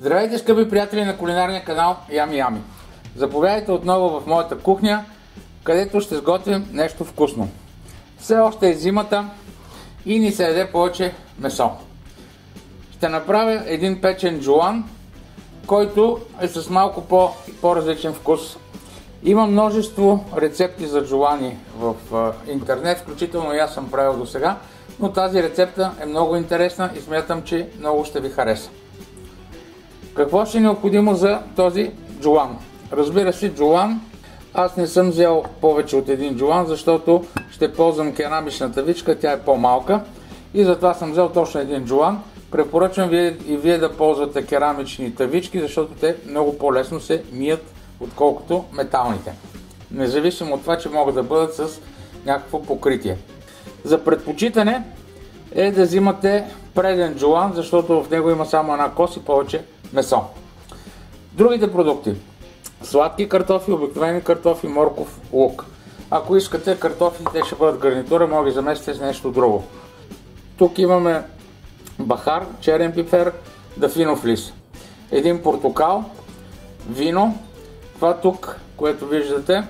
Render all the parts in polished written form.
Здравейте, скъпи приятели на кулинарния канал Ями Ями. Заповядайте отново в моята кухня, където ще сготвим нещо вкусно. Все още е зимата и ни се яде повече месо. Ще направя един печен джулан, който е с малко по-различен вкус. Има множество рецепти за джулани в интернет, включително и аз съм правил до сега, но тази рецепта е много интересна и смятам, че много ще ви хареса. Какво ще е необходимо за този джулан? Разбира се, джулан. Аз не съм взел повече от един джулан, защото ще ползвам керамична тавичка, тя е по-малка и затова съм взел точно един джулан. Препоръчвам и вие да ползвате керамични тавички, защото те много по-лесно се мият, отколкото металните. Независимо от това, че могат да бъдат с някакво покритие. За предпочитане е да взимате преден джулан, защото в него има само една кост и повече месо. Другите продукти: сладки картофи, обикновени картофи, морков, лук. Ако искате картофи, те ще бъдат гарнитура, може да заместите с нещо друго. Тук имаме бахар, черен пипер, дафинов лист, един портокал, вино. Това тук, което виждате,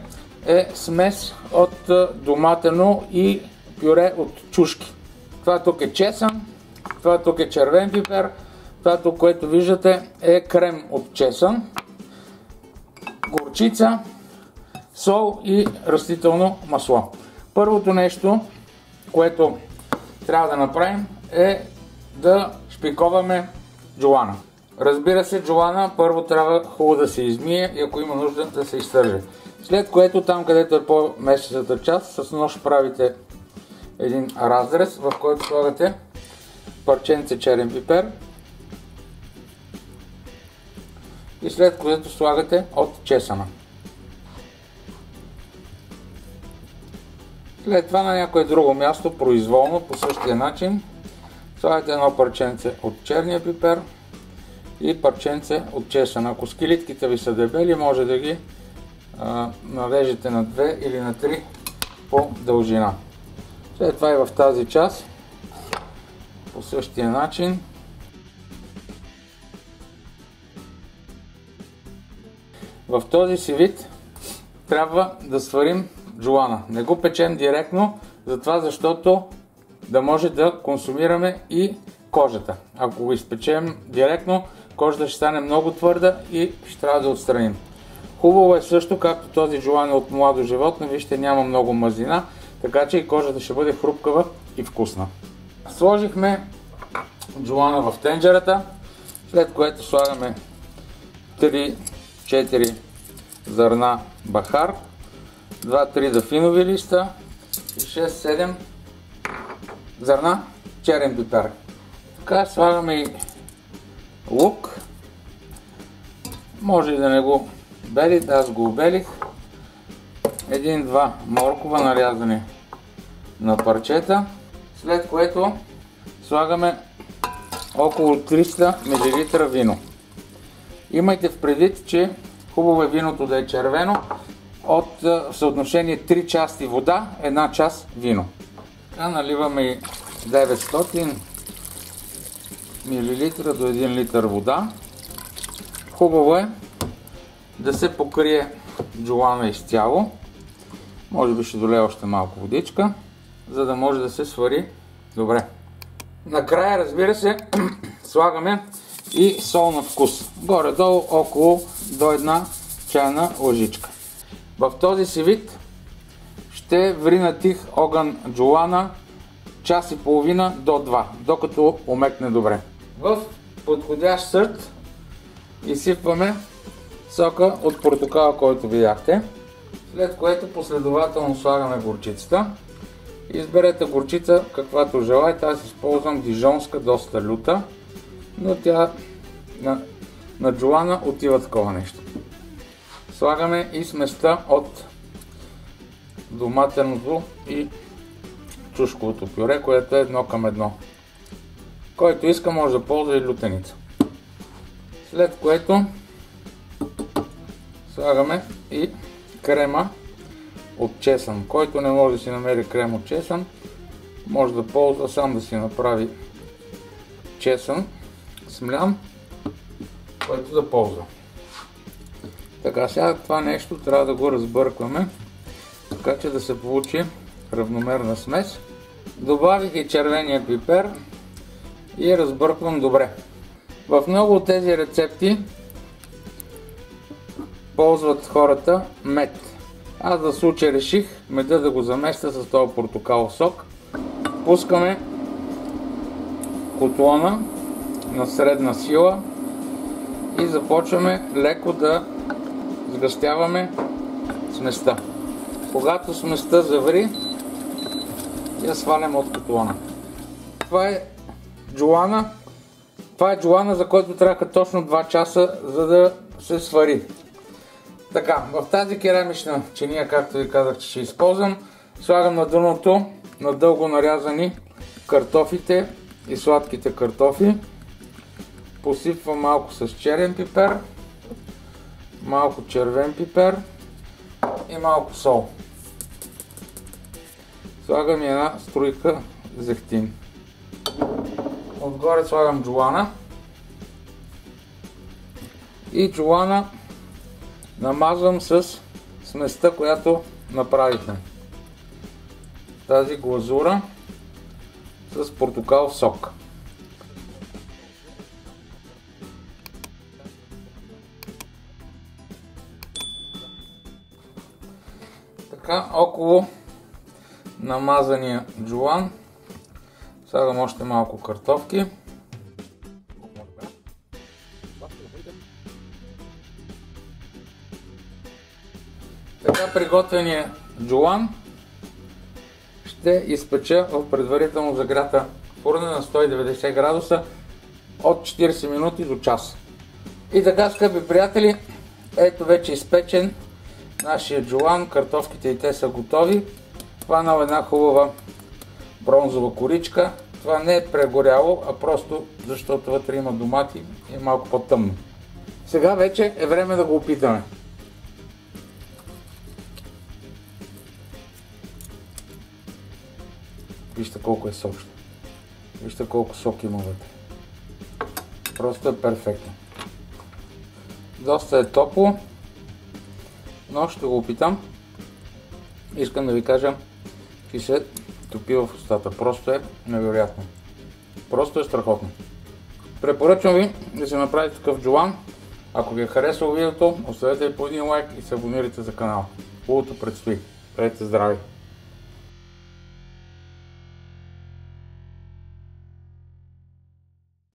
е смес от доматено и пюре от чушки. Това тук е чесън, това тук е червен пипер, това тук, което виждате, е крем от чесън, горчица, сол и растително масло. Първото нещо, което трябва да направим, е да шпиковаме джулана. Разбира се, джулана първо трябва хубаво да се измие и ако има нужда да се изтърже. След което там, където е по-месечната част, с нож правите един разрез, в който слагате парченце черен пипер и след което слагате от чесъна. След това на някое друго място, произволно, по същия начин, слагате едно парченце от черния пипер и парченце от чесън. Ако скелетките ви са дебели, може да ги нарежете на 2 или на 3 по дължина. След това и в тази част по същия начин. В този си вид трябва да сварим джулана. Не го печем директно, защото да може да консумираме и кожата. Ако го изпечем директно, кожата ще стане много твърда и ще трябва да отстраним. Хубаво е също, както този джулан е от младо животно, вижте, няма много мазнина, така че и кожата ще бъде хрупкава и вкусна. Сложихме джулана в тенджерата, след което слагаме 3-4 зърна бахар, 2-3 дафинови листа и 6-7 зърна черен пипер. Така слагаме и лук. Може и да не го белите, аз го обелих. 1-2 моркова, нарязани на парчета. След което слагаме около 300 мл вино. Имайте в предвид, че хубаво е виното да е червено от съотношение 3 части вода, 1 част вино. Така наливаме и 900 мл до 1 литър вода. Хубаво е да се покрие джулана изцяло. Може би ще долея още малко водичка, за да може да се свари добре. Накрая, разбира се, слагаме и сол на вкус. Горе-долу около до 1 чайна лъжичка. В този си вид ще ври на тих огън джулана час и половина до 2, докато омекне добре. В подходящ сърт изсипваме сока от портокала, който видяхте, след което последователно слагаме горчицата. Изберете горчица каквато желаете, аз използвам дижонска, доста люта, но тя на джулана отива такова нещо. Слагаме и сместа от доматеното и чушковото пюре, което е 1:1. Който иска, може да ползва и лютеница. След което слагаме и крема от чесън. Който не може да си намери крем от чесън, може да ползва сам да си направи чесън смлян който да ползва. Така, сега това нещо трябва да го разбъркваме, така че да се получи равномерна смес. Добавих и червения пипер и разбърквам добре. В много от тези рецепти ползват хората мед. Аз за случай реших меда да го заместя с този портокалов сок. Пускаме котлона на средна сила и започваме леко да сгъстяваме сместа. Когато сместа заври, я сваляме от котлона. Това е джоана. Това е джоана, за който трябваха точно 2 часа, за да се свари. Така, в тази керамична чиния, както ви казах, че ще използвам, слагам на дъното надълго нарязани картофите и сладките картофи. Посипвам малко с черен пипер, малко червен пипер и малко сол. Слагам и една струйка зехтин. Отгоре слагам джоана. И джоана намазвам с сместа, която направихме. Тази глазура с портокалов сок. Така, около намазания джоан слагам още малко картофки. Така приготвения джоан ще изпеча в предварително загрята фурна на 190 градуса от 40 минути до час. И така, скъпи приятели, ето вече изпечен нашия джоан, картофките и те са готови. Хванал една хубава бронзова коричка. Това не е прегоряло, а просто защото вътре има домати и е малко по-тъмно. Сега вече е време да го опитаме. Вижте колко е сочно. Вижте колко сок има вътре. Просто е перфектно. Доста е топло, но ще го опитам. Искам да ви кажа, че се топи в устата. Просто е невероятно. Просто е страхотно. Препоръчвам ви да се направите такъв джоан. Ако ви е харесало видеото, оставете по един лайк и се абонирайте за канала. Хубавото предстои. Бъдете здрави!